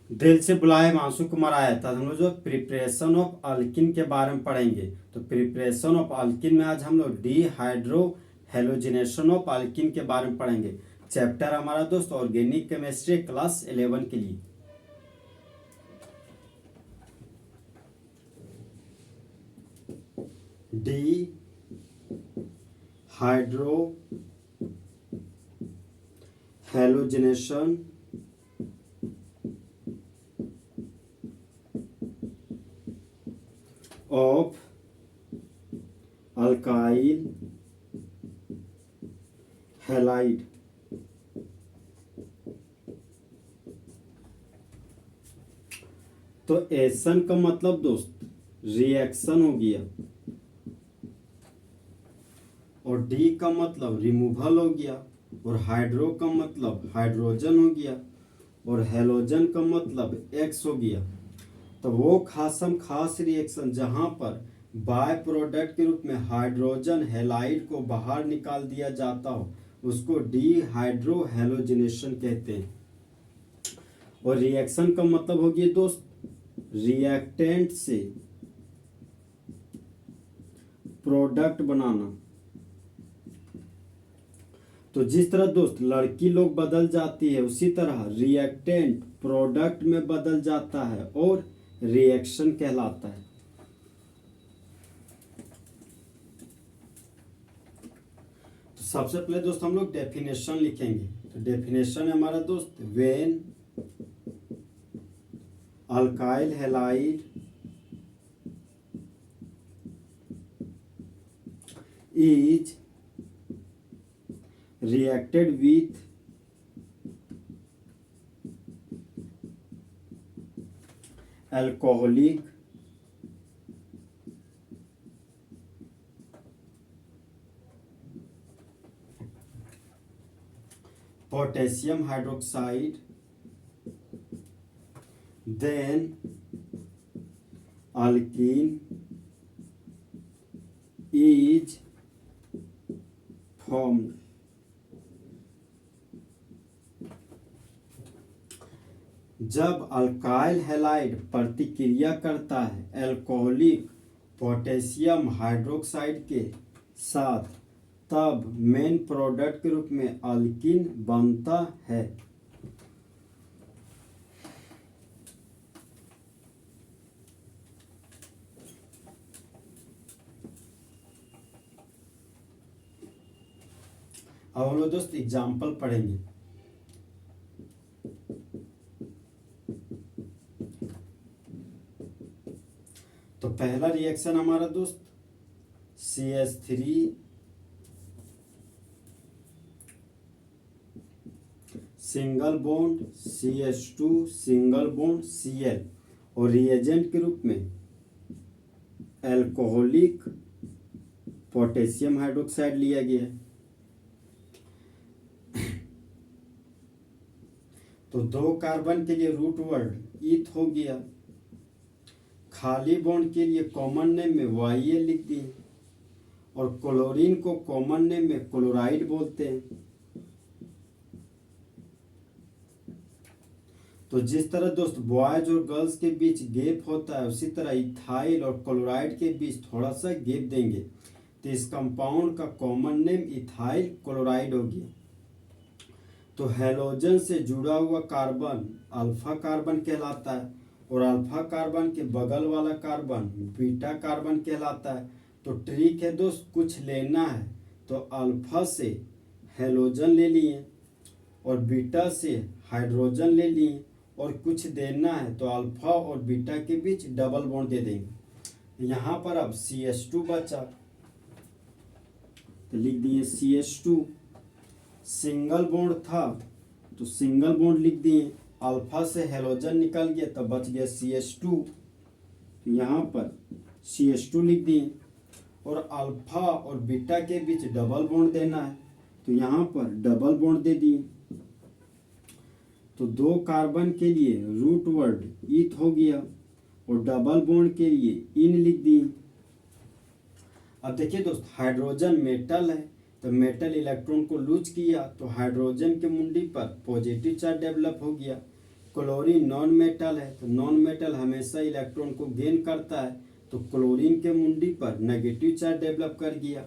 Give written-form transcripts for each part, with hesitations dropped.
दिल से बुलाए मांसू कुमार आया था। हम लोग जो प्रिपरेशन ऑफ अल्किन के बारे में पढ़ेंगे। तो प्रिपरेशन ऑफ अल्किन में आज हम लोग डिहाइड्रो हेलोजिनेशन ऑफ अल्किन के बारे में पढ़ेंगे। चैप्टर हमारा दोस्त ऑर्गेनिक केमिस्ट्री क्लास 11 के लिए। Dehydro halogenation of alkyl halide। तो एसन का मतलब दोस्त रिएक्शन हो गया, और डी का मतलब रिमूवल हो गया, और हाइड्रो का मतलब हाइड्रोजन हो गया, और हेलोजन का मतलब एक्स हो गया। तो वो खास रिएक्शन जहां पर बाय प्रोडक्ट के रूप में हाइड्रोजन हैलाइड को बाहर निकाल दिया जाता हो उसको डिहाइड्रो हेलोजिनेशन कहते हैं। और रिएक्शन का मतलब हो गया दोस्त रिएक्टेंट से प्रोडक्ट बनाना। तो जिस तरह दोस्त लड़की लोग बदल जाती है उसी तरह रिएक्टेंट प्रोडक्ट में बदल जाता है और रिएक्शन कहलाता है। तो सबसे पहले दोस्त हम लोग डेफिनेशन लिखेंगे। तो डेफिनेशन है हमारा दोस्त when alkyl halide is reacted with alcoholic potassium hydroxide, then alkene is formed। जब अल्काइल हैलाइड प्रतिक्रिया करता है एल्कोहलिक पोटेशियम हाइड्रोक्साइड के साथ तब मेन प्रोडक्ट के रूप में अल्किन बनता है। अब हम लोग दोस्त एग्जाम्पल पढ़ेंगे। तो पहला रिएक्शन हमारा दोस्त CH3 single bond CH2 single bond Cl और रिएजेंट के रूप में एल्कोहलिक पोटेशियम हाइड्रोक्साइड लिया गया। तो दो कार्बन के लिए रूट वर्ड ईथ हो गया। खाली बॉन्ड के लिए कॉमन नेम में YL लिख दिए, और क्लोरीन को कॉमन नेम में क्लोराइड बोलते हैं। तो जिस तरह दोस्त बॉयज और गर्ल्स के बीच गैप होता है उसी तरह इथाइल और क्लोराइड के बीच थोड़ा सा गैप देंगे। तो इस कंपाउंड का कॉमन नेम इथाइल क्लोराइड हो गया। तो हेलोजन से जुड़ा हुआ कार्बन अल्फा कार्बन कहलाता है, और अल्फा कार्बन के बगल वाला कार्बन बीटा कार्बन कहलाता है। तो ट्रिक है दोस्त कुछ लेना है तो अल्फा से हेलोजन ले लिए और बीटा से हाइड्रोजन ले लिए, और कुछ देना है तो अल्फा और बीटा के बीच डबल बॉन्ड दे देंगे। यहाँ पर अब CH2 बचा तो लिख दिए CH2। सिंगल बॉन्ड था तो सिंगल बॉन्ड लिख दिए, अल्फा से हेलोजन निकल गया तब बच गया CH2। तो यहाँ पर CH2 लिख दिए, और अल्फा और बीटा के बीच डबल बॉन्ड देना है तो यहाँ पर डबल बॉन्ड दे दिए। तो दो कार्बन के लिए रूट वर्ड ईथ हो गया, और डबल बॉन्ड के लिए इन लिख दिए। अब देखिए दोस्त हाइड्रोजन मेटल है तो मेटल इलेक्ट्रॉन को लूज किया तो हाइड्रोजन के मुंडी पर पॉजिटिव चार्ज डेवलप हो गया। क्लोरीन नॉन मेटल है, तो नॉन मेटल हमेशा इलेक्ट्रॉन को गेन करता है, तो क्लोरीन के मुंडी पर नेगेटिव चार्ज डेवलप कर गया।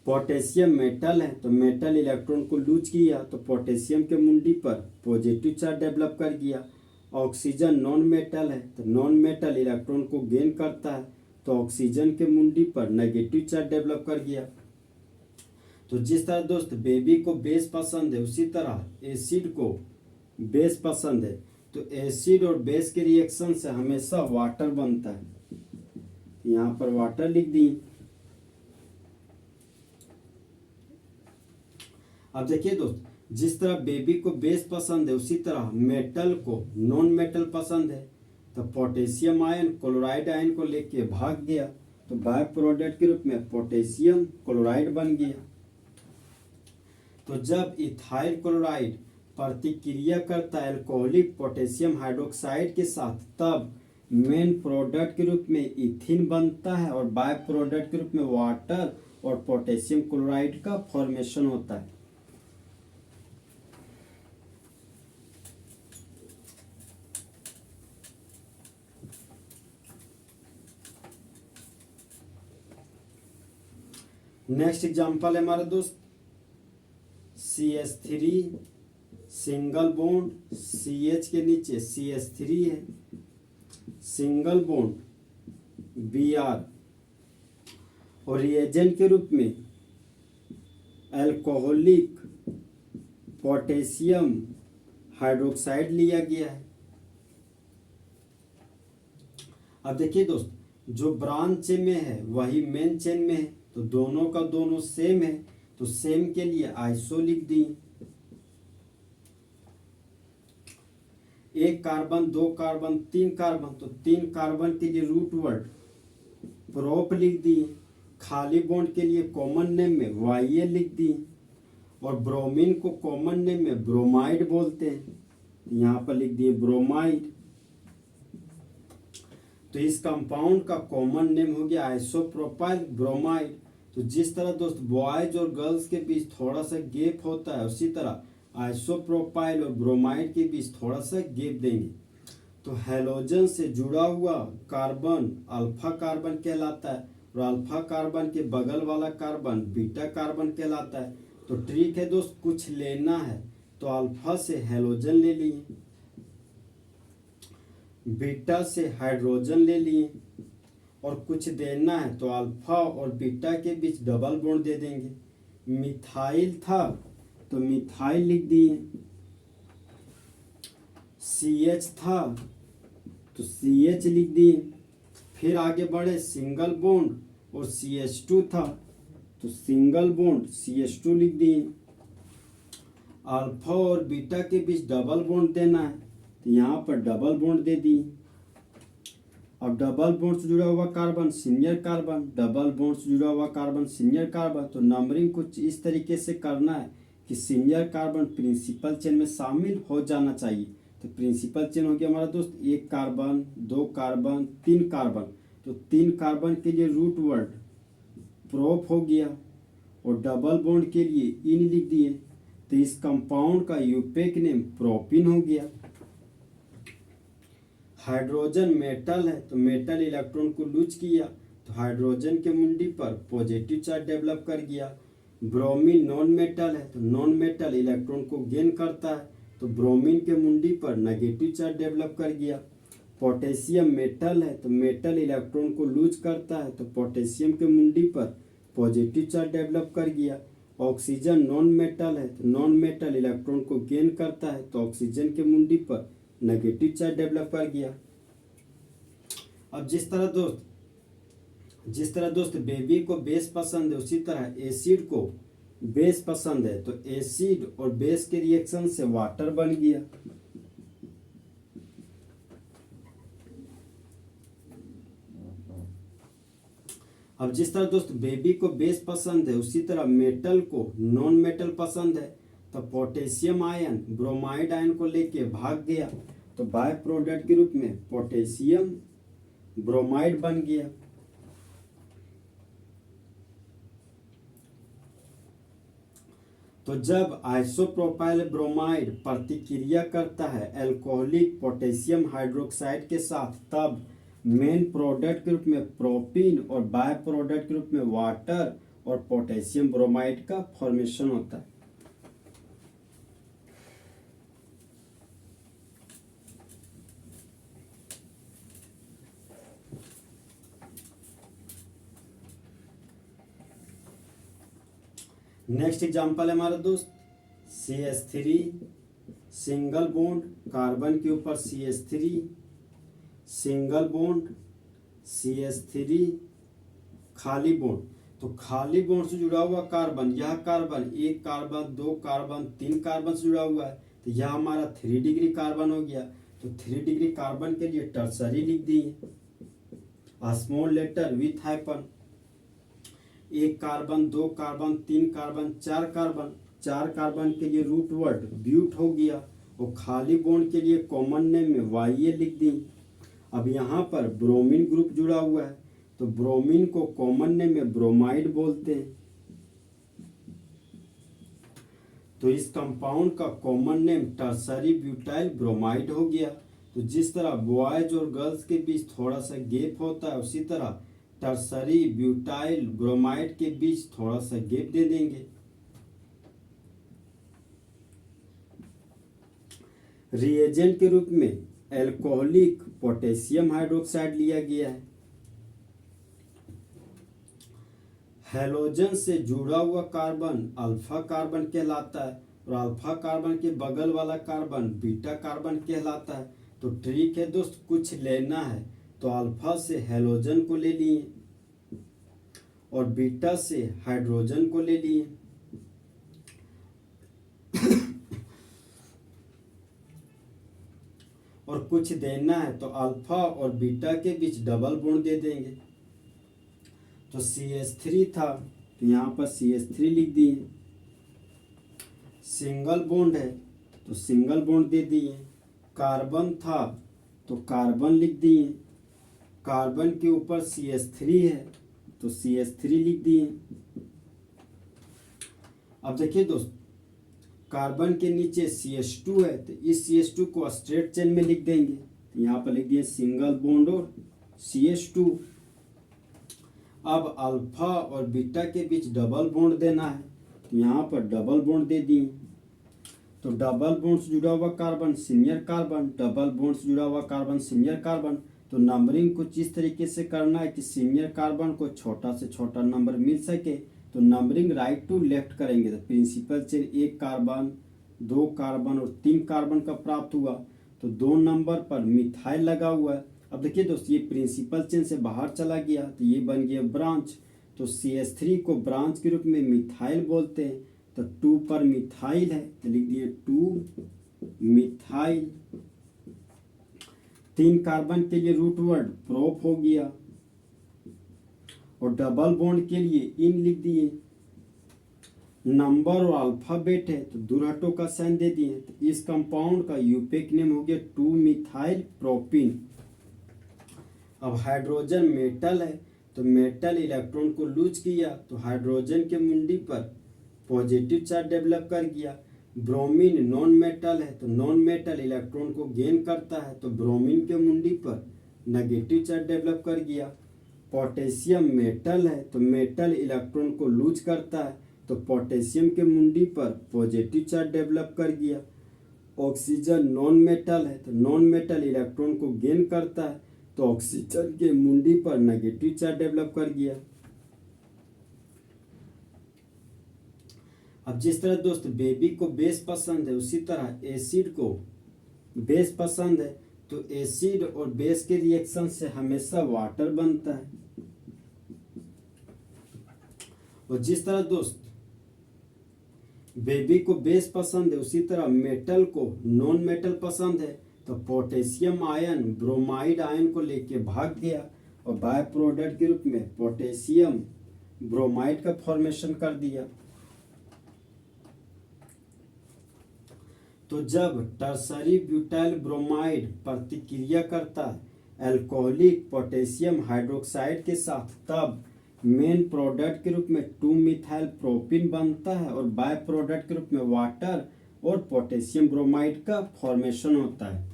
पोटेशियम मेटल है, तो मेटल इलेक्ट्रॉन को लूज किया, तो पोटेशियम के मुंडी पर पॉजिटिव चार्ज डेवलप कर गया। ऑक्सीजन नॉन मेटल है, तो नॉन मेटल इलेक्ट्रॉन को गेन करता है, तो ऑक्सीजन के मुंडी पर नेगेटिव चार्ज डेवलप कर गया। तो जिस तरह दोस्त बेबी को बेस पसंद है, उसी तरह एसिड को बेस पसंद है। तो एसिड और बेस के रिएक्शन से हमेशा वाटर बनता है। यहाँ पर वाटर लिख दी। अब देखिए दोस्त, जिस तरह बेबी को बेस पसंद है, उसी तरह मेटल को नॉन मेटल पसंद है। तो पोटेशियम आयन क्लोराइड आयन को लेके भाग गया, तो बाय प्रोडक्ट के रूप में पोटेशियम क्लोराइड बन गया। तो जब इथाइल क्लोराइड प्रतिक्रिया करता है अल्कोहलिक पोटेशियम हाइड्रोक्साइड के साथ, तब मेन प्रोडक्ट के रूप में इथिन बनता है और बाय प्रोडक्ट के रूप में वाटर और पोटेशियम क्लोराइड का फॉर्मेशन होता है। नेक्स्ट एग्जांपल है हमारा दोस्त CH3 सिंगल बॉन्ड, CH के नीचे CH3 है, सिंगल बॉन्ड Br, और रिएजेंट के रूप में अल्कोहलिक पोटेशियम हाइड्रोक्साइड लिया गया है। अब देखिए दोस्त, जो ब्रांच चेन में है वही मेन चेन में है, तो दोनों का दोनों सेम है, तो सेम के लिए आइसो लिख दी। एक कार्बन, दो कार्बन, तीन कार्बन, तो तीन कार्बन के लिए रूट वर्ड प्रोप लिख दी। खाली बॉन्ड के लिए कॉमन नेम में वाई लिख दी, और ब्रोमीन को कॉमन नेम में ब्रोमाइड बोलते हैं, यहाँ पर लिख दिए ब्रोमाइड। तो इस कंपाउंड का कॉमन नेम हो गया आइसोप्रोपाइल ब्रोमाइड। तो जिस तरह दोस्त बॉयज और गर्ल्स के बीच थोड़ा सा गैप होता है, उसी तरह आइसोप्रोपाइल और ब्रोमाइड के बीच थोड़ा सा गैप देंगे। तो हैलोजन से जुड़ा हुआ कार्बन अल्फा कार्बन कहलाता है, और अल्फा कार्बन के बगल वाला कार्बन बीटा कार्बन कहलाता है। तो ट्रिक है दोस्त, कुछ लेना है तो अल्फा से हैलोजन ले लिए, बीटा से हाइड्रोजन ले लिए, और कुछ देना है तो अल्फा और बीटा के बीच डबल बॉन्ड दे देंगे। मिथाइल था तो मिथाइल लिख दिए, CH था तो CH लिख दिए। फिर आगे बढ़े, सिंगल बॉन्ड और CH2 था तो सिंगल बॉन्ड CH2 लिख दिए। अल्फा और बीटा के बीच डबल बॉन्ड देना है, तो यहाँ पर डबल बॉन्ड दे दी। अब डबल बॉन्ड से जुड़ा हुआ carbon senior carbon, double bond से जुड़ा हुआ कार्बन सीनियर कार्बन। तो नंबरिंग कुछ इस तरीके से करना है कि सीनियर कार्बन प्रिंसिपल चेन में शामिल हो जाना चाहिए। तो प्रिंसिपल चेन हो गया हमारा दोस्त, एक कार्बन, दो कार्बन, तीन कार्बन। तो तीन कार्बन के लिए रूट वर्ड प्रोप हो गया, और डबल बॉन्ड के लिए इन लिख दिए। तो इस कंपाउंड का यूपेक नेम प्रोपिन हो गया। हाइड्रोजन मेटल है, तो मेटल इलेक्ट्रॉन को लूज किया, तो हाइड्रोजन के मुंडी पर पॉजिटिव चार्ज डेवलप कर गया। ब्रोमीन नॉन मेटल है, तो नॉन मेटल इलेक्ट्रॉन को गेन करता है, तो ब्रोमीन के मुंडी पर नेगेटिव चार्ज डेवलप कर गया। पोटेशियम मेटल है, तो मेटल इलेक्ट्रॉन को लूज करता है, तो पोटेशियम के मुंडी पर पॉजिटिव चार्ज डेवलप कर गया। ऑक्सीजन नॉन मेटल है, तो नॉन मेटल इलेक्ट्रॉन को गेन करता है, तो ऑक्सीजन के मुंडी पर नेगेटिव चार्ज डेवलप कर गया। अब जिस तरह दोस्त बेबी को बेस पसंद है, उसी तरह एसिड को बेस पसंद है, तो एसिड और बेस के रिएक्शन से वाटर बन गया। अब जिस तरह दोस्त बेबी को बेस पसंद है, उसी तरह मेटल को नॉन मेटल पसंद है, तो पोटेशियम आयन ब्रोमाइड आयन को लेके भाग गया, तो बाय प्रोडक्ट के रूप में पोटेशियम ब्रोमाइड बन गया। तो जब आइसोप्रोपाइल ब्रोमाइड प्रतिक्रिया करता है अल्कोहलिक पोटेशियम हाइड्रोक्साइड के साथ, तब मेन प्रोडक्ट के रूप में प्रोपीन और बाय प्रोडक्ट के रूप में वाटर और पोटेशियम ब्रोमाइड का फॉर्मेशन होता है। नेक्स्ट एग्जांपल है हमारा दोस्त CH3 सिंगल बॉन्ड, कार्बन के ऊपर CH3 सिंगल बॉन्ड, CH3 खाली बॉन्ड। तो खाली बॉन्ड से जुड़ा हुआ कार्बन, यह कार्बन एक कार्बन, दो कार्बन, तीन कार्बन से जुड़ा हुआ है, तो यह हमारा 3 डिग्री कार्बन हो गया। तो 3 डिग्री कार्बन के लिए टर्सरी लिख दिए, स्मॉल लेटर विथ हाइपन। एक कार्बन, दो कार्बन, तीन कार्बन, चार कार्बन के लिए रूट वर्ड ब्यूट हो गया, और खाली बॉन्ड के लिए कॉमन नेम में YA लिख दी। अब यहाँ पर ब्रोमीन ग्रुप जुड़ा हुआ है, तो ब्रोमीन को कॉमन नेम में ब्रोमाइड बोलते हैं। तो इस कंपाउंड का common name tertiary butyl bromide हो गया। तो जिस तरह बॉयज और गर्ल्स के बीच थोड़ा सा गैप होता है, उसी तरह टर्सरी ब्यूटाइल ब्रोमाइड के बीच थोड़ा सा गैप दे देंगे। रिएजेंट के रूप में अल्कोहलिक पोटेशियम हाइड्रोक्साइड लिया गया है। हैलोजन से जुड़ा हुआ कार्बन अल्फा कार्बन कहलाता है, और अल्फा कार्बन के बगल वाला कार्बन बीटा कार्बन कहलाता है। तो ट्रिक है दोस्त, कुछ लेना है तो अल्फा से हैलोजन को ले लिए और बीटा से हाइड्रोजन को ले लिए। और कुछ देना है तो अल्फा और बीटा के बीच डबल बॉन्ड दे देंगे। तो CH3 था, तो यहाँ पर CH3 लिख दिए। सिंगल बॉन्ड है तो सिंगल बॉन्ड दे दिए। कार्बन था तो कार्बन लिख दिए। कार्बन के ऊपर CH3 है तो CH3 लिख दिए। अब देखिए दोस्त, कार्बन के नीचे CH2 है, तो इस CH2 को स्ट्रेट चेन में लिख देंगे। तो यहाँ पर लिख दिए सिंगल बॉन्ड और CH2। अब अल्फा और बीटा के बीच डबल बॉन्ड देना है, तो यहाँ पर डबल बॉन्ड दे दिए। तो डबल बॉन्ड से जुड़ा हुआ carbon senior carbon, double bond से जुड़ा हुआ कार्बन सीनियर कार्बन। तो नंबरिंग कुछ इस तरीके से करना है कि सीनियर कार्बन को छोटा से छोटा नंबर मिल सके। तो नंबरिंग राइट टू लेफ्ट करेंगे, तो प्रिंसिपल चेन एक कार्बन, दो कार्बन और तीन कार्बन का प्राप्त हुआ। तो 2 नंबर पर मिथाइल लगा हुआ है। अब देखिए दोस्त, ये प्रिंसिपल चेन से बाहर चला गया, तो ये बन गया ब्रांच। तो CH3 को ब्रांच के रूप में मिथाइल बोलते हैं। तो 2 पर मिथाइल है, तो लिख दिए 2 मिथाइल। 3 कार्बन के लिए रूट वर्ड प्रोप हो गया, और डबल बॉन्ड के लिए इन लिख दिए। नंबर और अल्फाबेट है तो दूरहटों का साइन दे दिए। तो इस कंपाउंड का यूपेक नेम हो गया 2 मिथाइल प्रोपिन। अब हाइड्रोजन मेटल है, तो मेटल इलेक्ट्रॉन को लूज किया, तो हाइड्रोजन के मुंडी पर पॉजिटिव चार्ज डेवलप कर गया। ब्रोमीन नॉन मेटल है, तो नॉन मेटल इलेक्ट्रॉन को गेन करता है, तो ब्रोमीन के मुंडी पर नेगेटिव चार्ज डेवलप कर गया। पोटेशियम मेटल है, तो मेटल इलेक्ट्रॉन को लूज करता है, तो पोटेशियम के मुंडी पर पॉजिटिव चार्ज डेवलप कर गया। ऑक्सीजन नॉन मेटल है, तो नॉन मेटल इलेक्ट्रॉन को गेन करता है, तो ऑक्सीजन के मुंडी पर नेगेटिव चार्ज डेवलप कर गया। अब जिस तरह दोस्त बेबी को बेस पसंद है, उसी तरह एसिड को बेस पसंद है। तो एसिड और बेस के रिएक्शन से हमेशा वाटर बनता है। और जिस तरह दोस्त बेबी को बेस पसंद है, उसी तरह मेटल को नॉन मेटल पसंद है। तो पोटेशियम आयन ब्रोमाइड आयन को लेके भाग गया, और बाय प्रोडक्ट के रूप में पोटेशियम ब्रोमाइड का फॉर्मेशन कर दिया। तो जब टर्सरी ब्यूटाइल ब्रोमाइड प्रतिक्रिया करता है अल्कोहलिक पोटेशियम हाइड्रोक्साइड के साथ, तब मेन प्रोडक्ट के रूप में 2 मिथाइल प्रोपिन बनता है और बाय प्रोडक्ट के रूप में वाटर और पोटेशियम ब्रोमाइड का फॉर्मेशन होता है।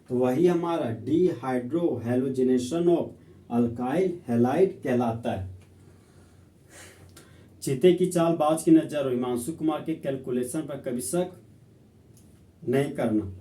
तो वही हमारा dehydro halogenation of alkyl halide कहलाता है। चीते की चाल बाज की नजर और हिमांशु कुमार के कैलकुलेशन पर कभी शक नहीं करना।